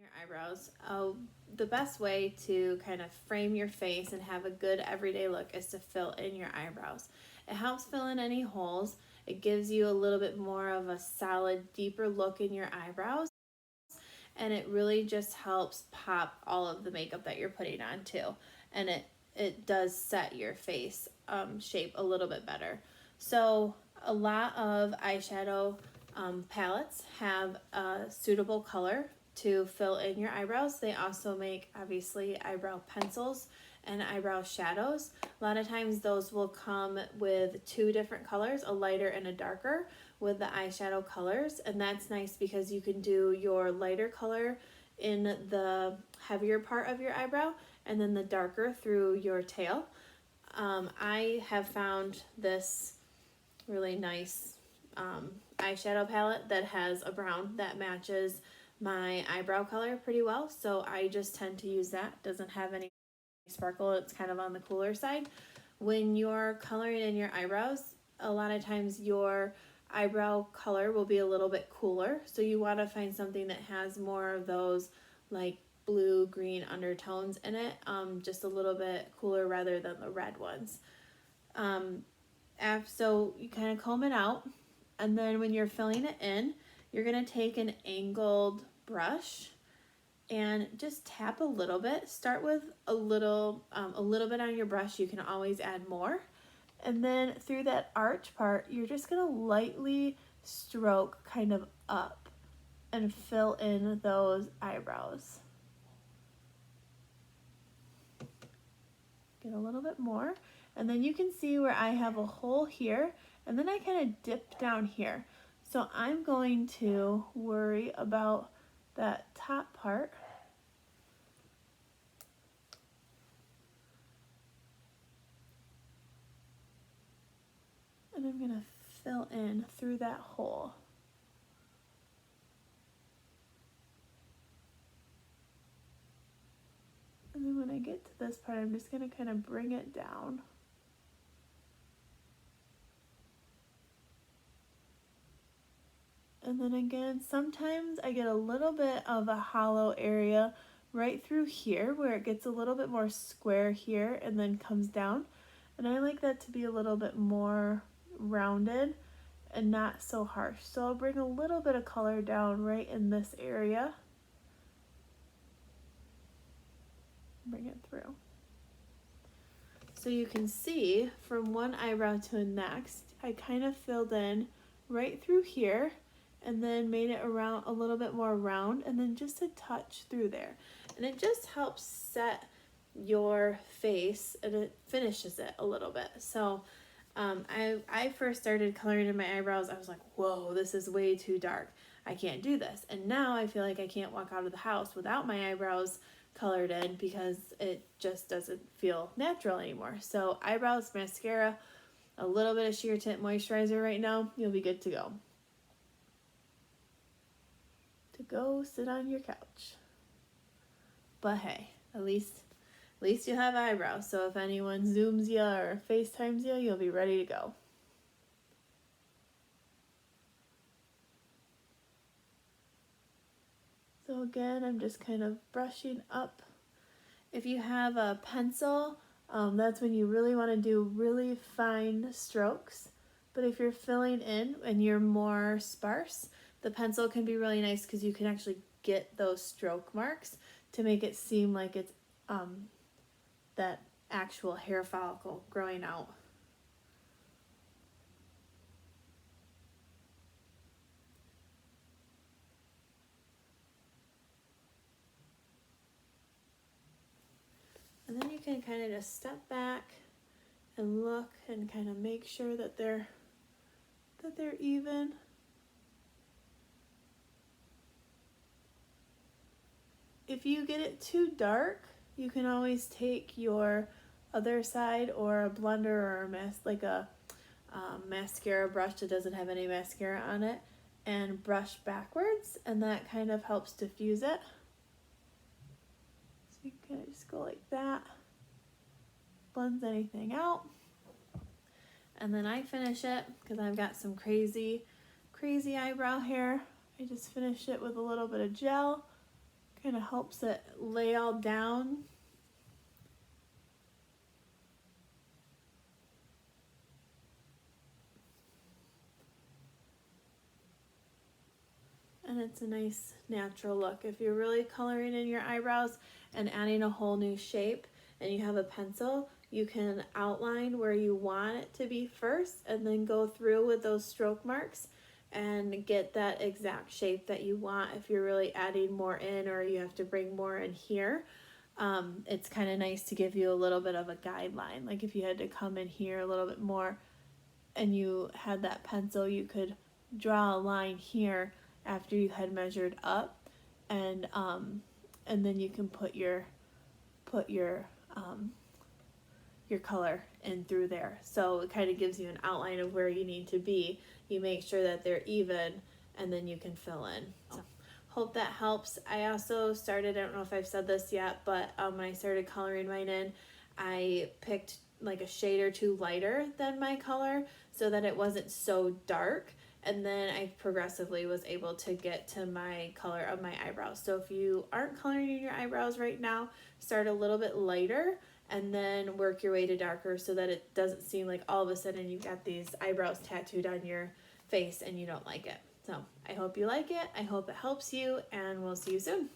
your eyebrows, the best way to kind of frame your face and have a good everyday look is to fill in your eyebrows. It helps fill in any holes. It gives you a little bit more of a solid, deeper look in your eyebrows, and it really just helps pop all of the makeup that you're putting on too. And it does set your face shape a little bit better. So a lot of eyeshadow palettes have a suitable color to fill in your eyebrows. They also make, obviously, eyebrow pencils and eyebrow shadows. A lot of times those will come with two different colors, a lighter and a darker, with the eyeshadow colors. And that's nice because you can do your lighter color in the heavier part of your eyebrow and then the darker through your tail. I have found this really nice eyeshadow palette that has a brown that matches my eyebrow color pretty well, so I just tend to use that. Doesn't have any sparkle, it's kind of on the cooler side. When you're coloring in your eyebrows, a lot of times your eyebrow color will be a little bit cooler, so you want to find something that has more of those like blue green undertones in it, just a little bit cooler rather than the red ones. So you kind of comb it out, and then when you're filling it in, you're going to take an angled brush and just tap a little bit. Start with a little bit on your brush. You can always add more. And then through that arch part, you're just going to lightly stroke kind of up and fill in those eyebrows. Get a little bit more. And then you can see where I have a hole here, and then I kind of dip down here. So I'm going to worry about that top part. And I'm going to fill in through that hole. And then when I get to this part, I'm just going to kind of bring it down. And then again, sometimes I get a little bit of a hollow area right through here where it gets a little bit more square here and then comes down. And I like that to be a little bit more rounded and not so harsh. So I'll bring a little bit of color down right in this area. Bring it through. So you can see from one eyebrow to the next, I kind of filled in right through here and then made it around a little bit more round and then just a touch through there. And it just helps set your face and it finishes it a little bit. So I first started coloring in my eyebrows. I was like, whoa, this is way too dark. I can't do this. And now I feel like I can't walk out of the house without my eyebrows colored in because it just doesn't feel natural anymore. So eyebrows, mascara, a little bit of sheer tint moisturizer right now, you'll be good to go. To go sit on your couch. But hey, at least you have eyebrows, so if anyone Zooms you or FaceTimes you, you'll be ready to go. So again, I'm just kind of brushing up. If you have a pencil, that's when you really want to do really fine strokes. But if you're filling in and you're more sparse, the pencil can be really nice because you can actually get those stroke marks to make it seem like it's that actual hair follicle growing out. And then you can kind of just step back and look and kind of make sure that they're even. If you get it too dark, you can always take your other side or a blender or a mascara brush that doesn't have any mascara on it and brush backwards, and that kind of helps diffuse it. So you can kind of just go like that, blends anything out. And then I finish it because I've got some crazy eyebrow hair. I just finish it with a little bit of gel Kind of helps it lay all down. And it's a nice natural look. If you're really coloring in your eyebrows and adding a whole new shape and you have a pencil, you can outline where you want it to be first and then go through with those stroke marks and get that exact shape that you want. If you're really adding more in or you have to bring more in here, it's kind of nice to give you a little bit of a guideline. Like if you had to come in here a little bit more and you had that pencil, you could draw a line here after you had measured up, and then you can put your color in through there. So it kind of gives you an outline of where you need to be. You make sure that they're even, and then you can fill in. So hope that helps. I also started, I don't know if I've said this yet, but when I started coloring mine in, I picked like a shade or two lighter than my color so that it wasn't so dark, and then I progressively was able to get to my color of my eyebrows. So if you aren't coloring in your eyebrows right now, start a little bit lighter and then work your way to darker so that it doesn't seem like all of a sudden you've got these eyebrows tattooed on your face and you don't like it. So I hope you like it. I hope it helps you, and we'll see you soon.